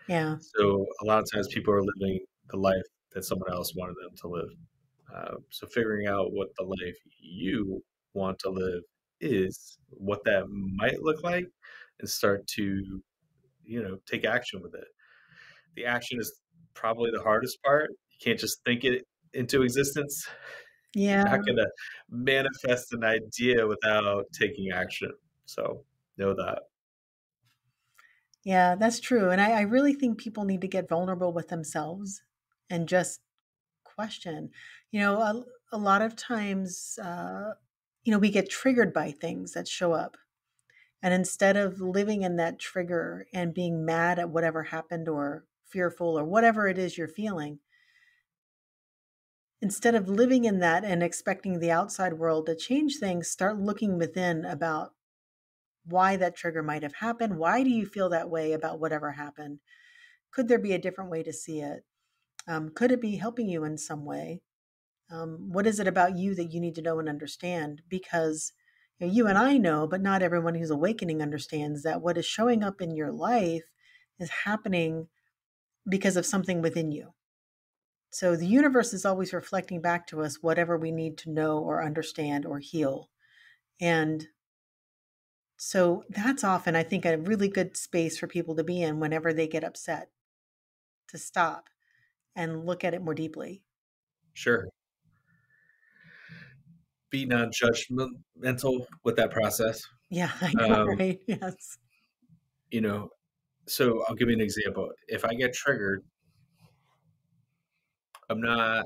Yeah. So a lot of times people are living the life that someone else wanted them to live. So figuring out what the life you want to live is, what that might look like, and start to take action with it. The action is probably the hardest part. You can't just think it into existence. You're Yeah. not going to manifest an idea without taking action. So know that. Yeah, that's true. And I really think people need to get vulnerable with themselves and just question. A lot of times, we get triggered by things that show up. And instead of living in that trigger and being mad at whatever happened or fearful or whatever it is you're feeling, instead of living in that and expecting the outside world to change things, start looking within about why that trigger might have happened. Why do you feel that way about whatever happened? Could there be a different way to see it? Could it be helping you in some way? What is it about you that you need to know and understand? Because you and I know, but not everyone who's awakening understands that what is showing up in your life is happening because of something within you. So the universe is always reflecting back to us whatever we need to know or understand or heal. And so that's often, I think, a really good space for people to be in whenever they get upset, to stop and look at it more deeply. Sure. Be non-judgmental with that process. Yeah, I know, Um, right? Yes. you know, so I'll give you an example. If I get triggered, I'm not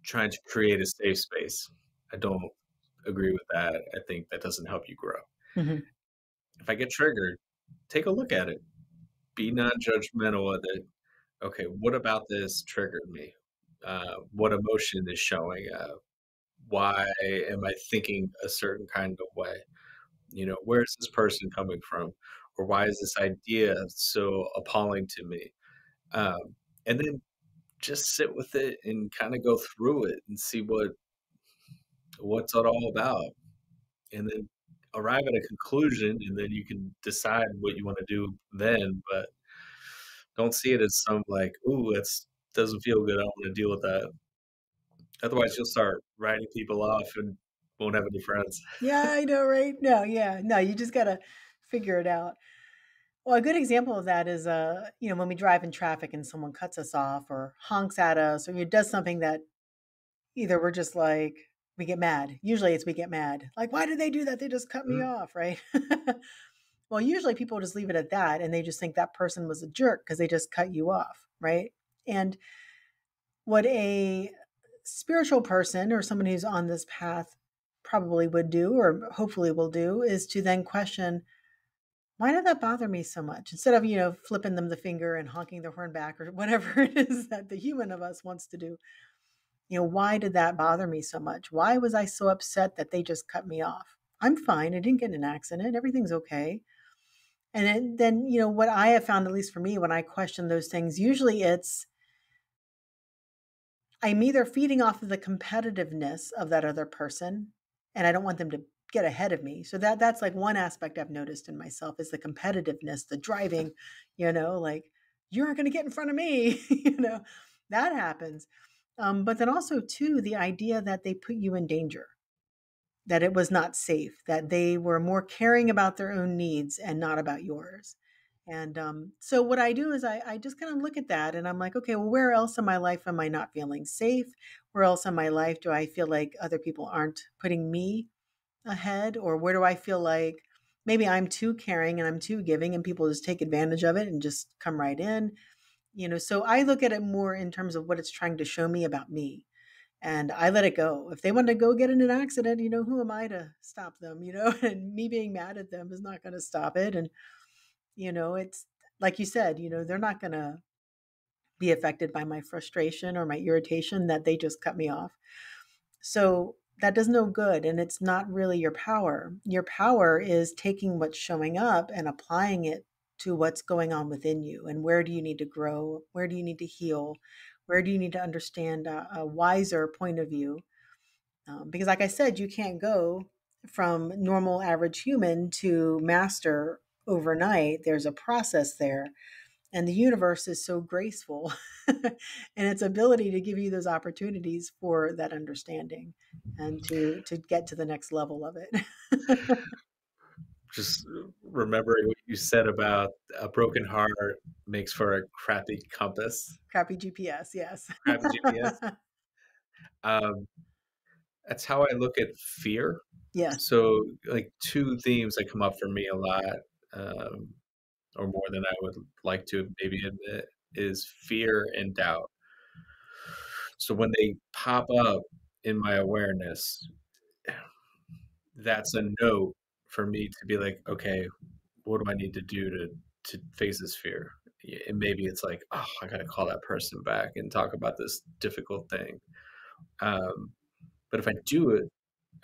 trying to create a safe space. I don't. agree with that. I think that doesn't help you grow. Mhm. If I get triggered, take a look at it. Be non-judgmental of it. Okay, what about this triggered me? What emotion is showing up? Why am I thinking a certain kind of way? Where is this person coming from? Or why is this idea so appalling to me? And then just sit with it and kind of go through it and see what's it all about, and then arrive at a conclusion, and then you can decide what you want to do then. But don't see it as some like, ooh, that's doesn't feel good. I don't want to deal with that. Otherwise, you'll start writing people off and won't have any friends. Yeah, I know, right? No, yeah. No, you just gotta figure it out. Well, a good example of that is, when we drive in traffic and someone cuts us off or honks at us or does something that either we're just like we get mad. Usually it's we get mad. Like, "Why did they do that? They just cut me Mhm, off," right? Well, usually people just leave it at that, and they just think that person was a jerk because they just cut you off, right? And what a spiritual person or someone who's on this path probably would do or hopefully will do is to then question, why did that bother me so much? Instead of, flipping them the finger and honking their horn back or whatever it is that the human of us wants to do. Why did that bother me so much? Why was I so upset that they just cut me off? I'm fine. I didn't get in an accident. Everything's okay. And then, what I have found, at least for me, when I question those things, usually I'm either feeding off of the competitiveness of that other person, and I don't want them to get ahead of me. So that's like one aspect I've noticed in myself is the competitiveness, the driving, like you aren't going to get in front of me, that happens. But then also too, the idea that they put you in danger, that it was not safe, that they were more caring about their own needs and not about yours. And so what I do is I just kind of look at that and I'm like, okay, well, where else in my life am I not feeling safe? Where else in my life do I feel like other people aren't putting me ahead? Or where do I feel like maybe I'm too caring and I'm too giving and people just take advantage of it and just come right in? So I look at it more in terms of what it's trying to show me about me, and I let it go. If they want to go get in an accident, who am I to stop them, and me being mad at them is not going to stop it. And, it's like you said, they're not going to be affected by my frustration or my irritation that they just cut me off. So that does no good. And it's not really your power. Your power is taking what's showing up and applying it to what's going on within you. And where do you need to grow? Where do you need to heal? Where do you need to understand a wiser point of view? Because, like I said, you can't go from normal average human to master overnight. There's a process there. And the universe is so graceful in its ability to give you those opportunities for that understanding and to get to the next level of it. just remembering what you said about a broken heart makes for a crappy compass, Crappy GPS, yes. crappy GPS. Um, that's how I look at fear. Yes. So, like, 2 themes that come up for me a lot, um, or more than I would like to maybe admit, is fear and doubt. So when they pop up in my awareness, that's a note for me to be like, "Okay, what do I need to do to face this fear?" And maybe it's like, "Oh, I gotta call that person back and talk about this difficult thing." Um, but if I do it,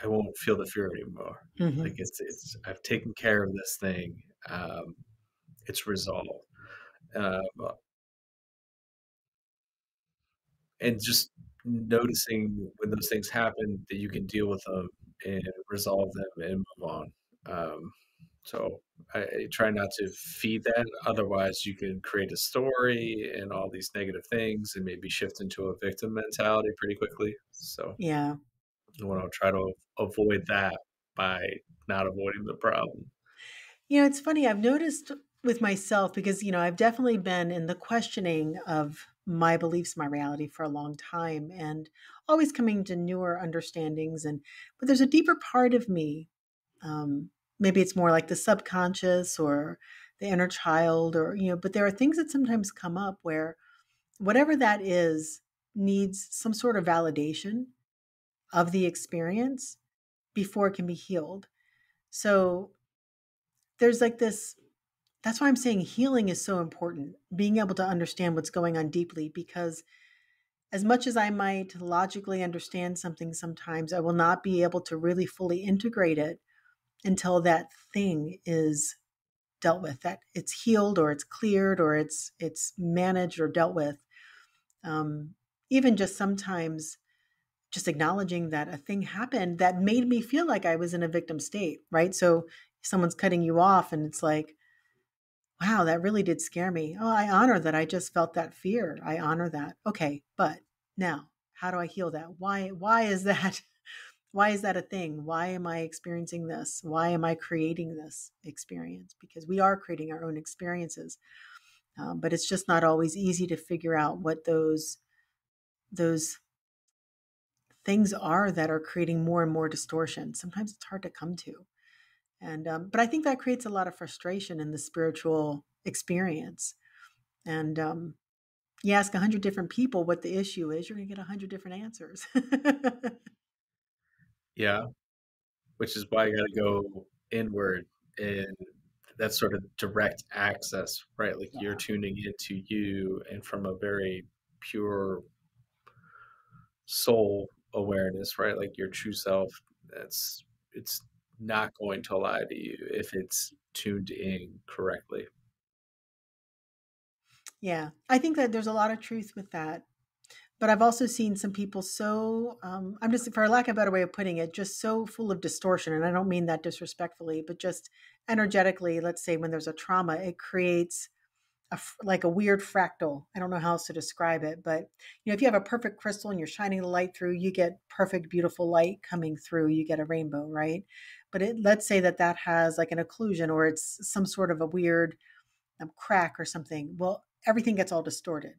I won't feel the fear anymore. Like, Hmm. it's I've taken care of this thing, it's resolved. Um, and just noticing when those things happen that you can deal with them and resolve them and move on. Um, so I try not to feed that. Otherwise, you can create a story and all these negative things and maybe shift into a victim mentality pretty quickly. So Yeah. I want to try to avoid that by not avoiding the problem. It's funny. I've noticed with myself because, I've definitely been in the questioning of my beliefs, my reality for a long time and always coming to newer understandings. But there's a deeper part of me. Maybe it's more like the subconscious or the inner child but there are things that sometimes come up where whatever that is needs some sort of validation of the experience before it can be healed. So there's like this, that's why I'm saying healing is so important, being able to understand what's going on deeply, because as much as I might logically understand something sometimes, I will not be able to really fully integrate it until that thing is dealt with, that it's healed or it's cleared or it's managed or dealt with. Um, Even just sometimes just acknowledging that a thing happened that made me feel like I was in a victim state, right? So someone's cutting you off and it's like, wow, that really did scare me. Oh, I honor that I just felt that fear. I honor that. Okay, but now how do I heal that? Why is that why is that a thing? Why am I experiencing this? Why am I creating this experience? Because we are creating our own experiences. But it's just not always easy to figure out what those things are that are creating more and more distortion. Sometimes it's hard to come to. And but I think that creates a lot of frustration in the spiritual experience. And you ask 100 different people what the issue is, you're going to get 100 different answers. Yeah, which is why you gotta go inward, and that's sort of direct access, right? Like, you're Yeah. tuning into you, and from a very pure soul awareness, right? Like your true self, it's not going to lie to you if it's tuned in correctly. Yeah. I think that there's a lot of truth with that. But I've also seen some people so, I'm just, for lack of a better way of putting it, just so full of distortion. And I don't mean that disrespectfully, but just energetically, let's say when there's a trauma, it creates like a weird fractal. I don't know how else to describe it, but if you have a perfect crystal and you're shining the light through, you get perfect, beautiful light coming through. You get a rainbow, right? But let's say that that has like an occlusion or it's some sort of a weird crack or something. Well, everything gets all distorted.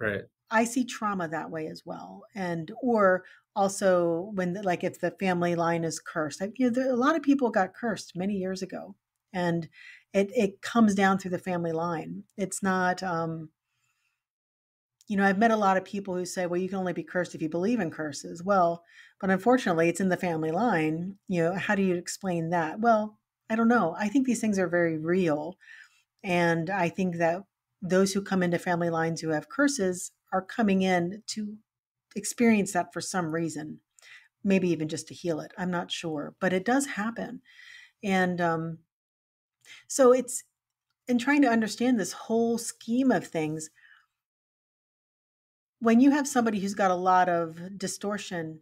Right. I see trauma that way as well. And, or also when, like, if the family line is cursed, a lot of people got cursed many years ago. And it comes down through the family line. It's not, I've met a lot of people who say, well, you can only be cursed if you believe in curses. Well, but unfortunately, it's in the family line. How do you explain that? Well, I don't know. I think these things are very real. And I think that those who come into family lines who have curses are coming in to experience that for some reason, maybe even just to heal it. I'm not sure, but it does happen. And so it's in trying to understand this whole scheme of things. When you have somebody who's got a lot of distortion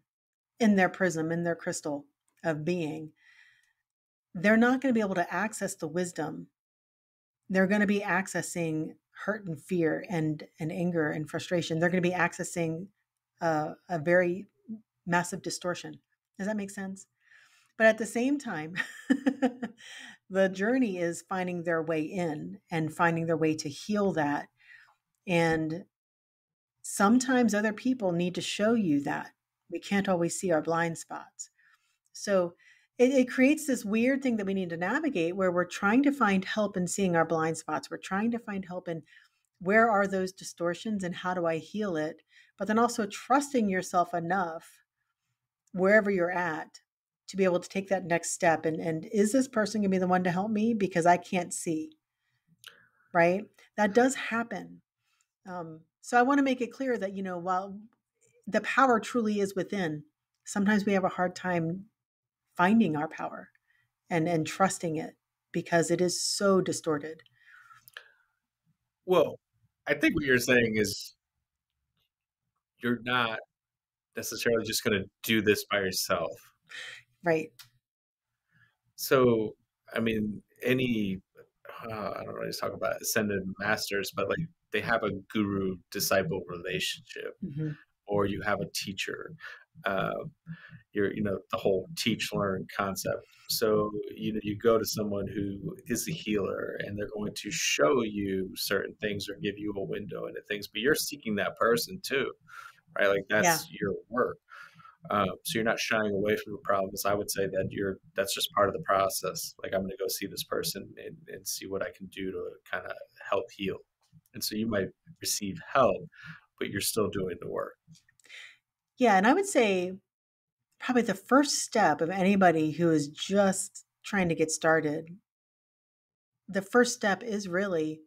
in their prism, in their crystal of being, they're not going to be able to access the wisdom. They're going to be accessing hurt and fear and anger and frustration. They're going to be accessing a very massive distortion. Does that make sense? But at the same time, the journey is finding their way in and finding their way to heal that. And sometimes other people need to show you that. We can't always see our blind spots. So it creates this weird thing that we need to navigate where we're trying to find help in seeing our blind spots. We're trying to find help in where are those distortions and how do I heal it? But then also trusting yourself enough wherever you're at to be able to take that next step. And is this person going to be the one to help me? Because I can't see, right? That does happen. So I want to make it clear that, while the power truly is within, sometimes we have a hard time finding our power and trusting it because it is so distorted. Well, I think what you're saying is you're not necessarily just going to do this by yourself. Right. So, I mean, I don't really talk about ascended masters, but like they have a guru disciple relationship, Hmm. or you have a teacher. Uh, the whole teach learn concept. So you go to someone who is a healer, and they're going to show you certain things or give you a window into things, but you're seeking that person too, right? Like Yeah. that's your work. So you're not shying away from the problems. I would say that that's just part of the process. Like, I'm going to go see this person and see what I can do to kind of help heal. And so you might receive help, but you're still doing the work. Yeah. And I would say probably the first step of anybody who is just trying to get started, the first step is really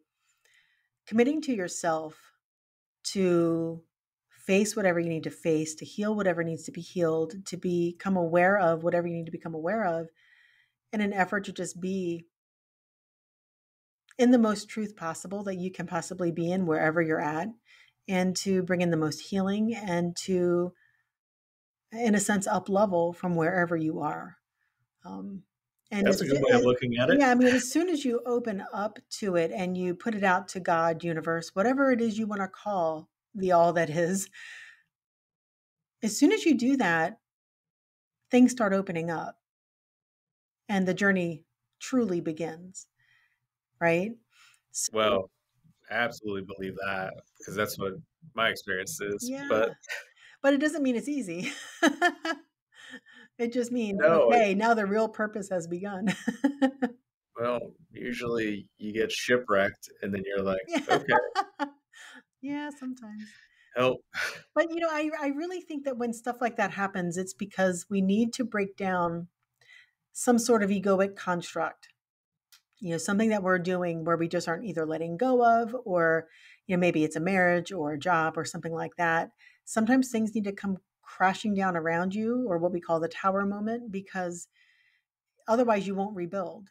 committing to yourself to face whatever you need to face, to heal whatever needs to be healed, to become aware of whatever you need to become aware of in an effort to just be in the most truth possible that you can possibly be in wherever you're at, and to bring in the most healing and to, in a sense, up level from wherever you are. Um, and That's a good way of looking at it. yeah, I mean, as soon as you open up to it and you put it out to God, universe, whatever it is you want to call the all that is, as soon as you do that, things start opening up and the journey truly begins, right? So, Well, I absolutely believe that because that's what my experience is. yeah, But but it doesn't mean it's easy. It just means, no, okay, now the real purpose has begun. well, usually you get shipwrecked and then you're like, Yeah. okay, Yeah, sometimes. help. But, I really think that when stuff like that happens, it's because we need to break down some sort of egoic construct, something that we're doing where we just aren't either letting go of, or, maybe it's a marriage or a job or something like that. Sometimes things need to come crashing down around you, or what we call the tower moment, because otherwise you won't rebuild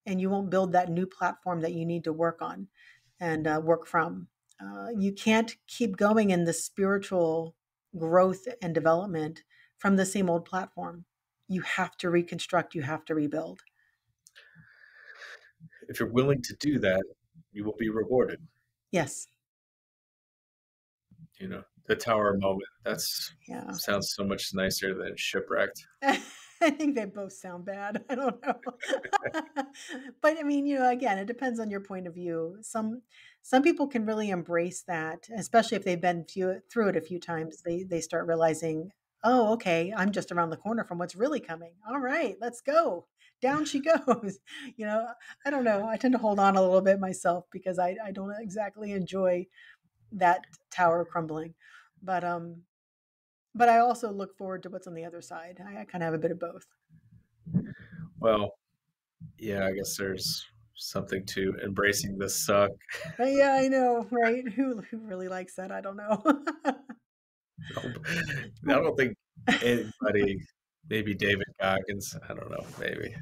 and you won't build that new platform that you need to work on and work from. You can't keep going in the spiritual growth and development from the same old platform. You have to reconstruct, you have to rebuild. If you're willing to do that, you will be rewarded. Yes. The tower moment. That's Yeah. sounds so much nicer than shipwrecked. I think they both sound bad. I don't know. But I mean, again, it depends on your point of view. Some people can really embrace that, especially if they've been through it a few times. They start realizing, oh, okay, I'm just around the corner from what's really coming. All right, let's go. Down she goes. You know, I don't know. I tend to hold on a little bit myself because I don't exactly enjoy that tower crumbling. But I also look forward to what's on the other side. I kind of have a bit of both. Well, yeah, I guess there's something to embracing the suck. Yeah, I know, right? Who really likes that? I don't know. I don't think anybody, maybe David Goggins, I don't know, maybe.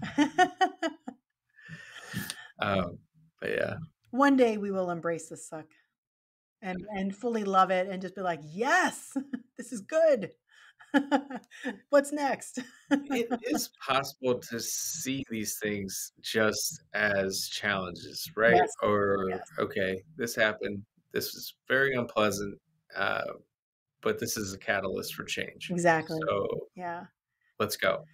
Um, but yeah, One day we will embrace the suck and fully love it and just be like, yes, this is good. What's next? it is possible to see these things just as challenges, right? Yes, Or, yes, okay, this happened. This is very unpleasant, but this is a catalyst for change. exactly. So Yeah. let's go.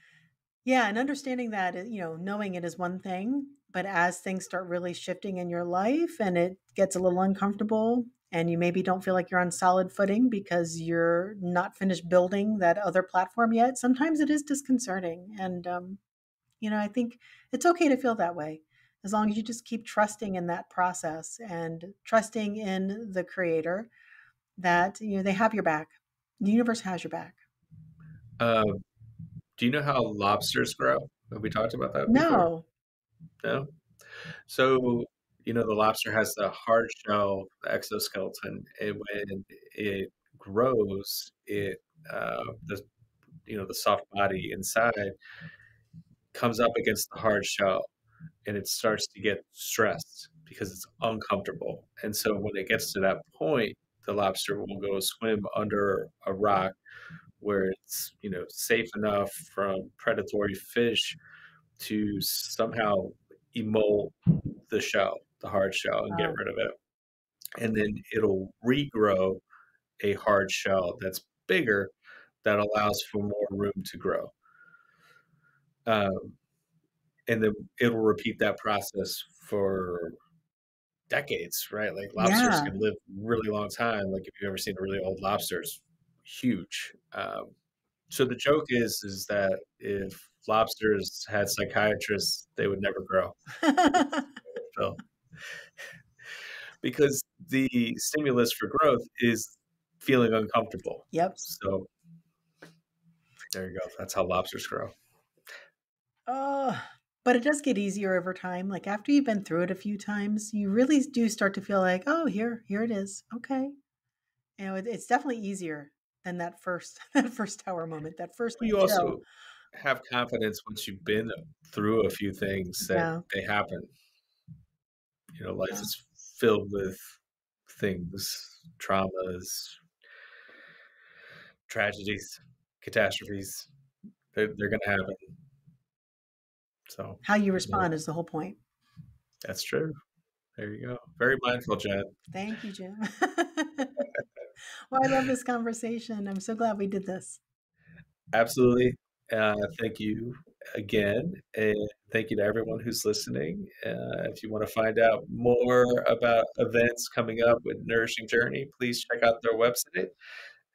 Yeah, and understanding that, knowing it is one thing, but as things start really shifting in your life and it gets a little uncomfortable and you maybe don't feel like you're on solid footing because you're not finished building that other platform yet, sometimes it is disconcerting. And, I think it's okay to feel that way as long as you just keep trusting in that process and trusting in the creator that, they have your back. The universe has your back. Uh, do you know how lobsters grow? Have we talked about that before? No. No? So, the lobster has the hard shell, the exoskeleton, and when it grows, the soft body inside comes up against the hard shell and it starts to get stressed because it's uncomfortable. And so when it gets to that point, the lobster will go swim under a rock where it's, safe enough from predatory fish to somehow emold the shell, the hard shell, and get Wow. rid of it. And then it'll regrow a hard shell that's bigger that allows for more room to grow. Um, and then it'll repeat that process for decades, right? Like lobsters Yeah. can live really long time. Like if you've ever seen a really old lobster, it's huge. So the joke is that if lobsters had psychiatrists, they would never grow. So because the stimulus for growth is feeling uncomfortable. Yep. So There you go. That's how lobsters grow. Oh, but it does get easier over time. Like after you've been through it a few times, you really do start to feel like, oh, here it is. Okay. It's definitely easier than that first that first tower moment, that first Well, you show. also have confidence once you've been through a few things that Yeah. they happen. Life Yeah. is filled with things, traumas, tragedies, catastrophes. They're going to happen. So, How you you know, respond is the whole point. that's true. There you go. Very mindful, Jen. Thank you, Jim. Well, I love this conversation. I'm so glad we did this. Absolutely. Thank you again. And thank you to everyone who's listening. If you want to find out more about events coming up with Nourishing Journey, please check out their website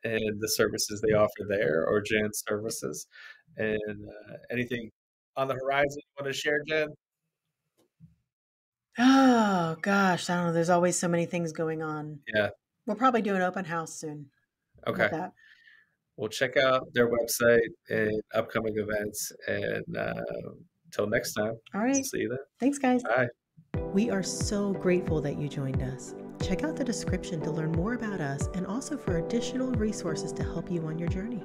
and the services they offer there, or Jan's services. And anything on the horizon you want to share, Jan? Oh gosh, I don't know. There's always so many things going on. Yeah. We'll probably do an open house soon. How about Okay. that? Well, check out their website and upcoming events. And until next time, All right. see you then. Thanks, guys. Bye. We are so grateful that you joined us. Check out the description to learn more about us and also for additional resources to help you on your journey.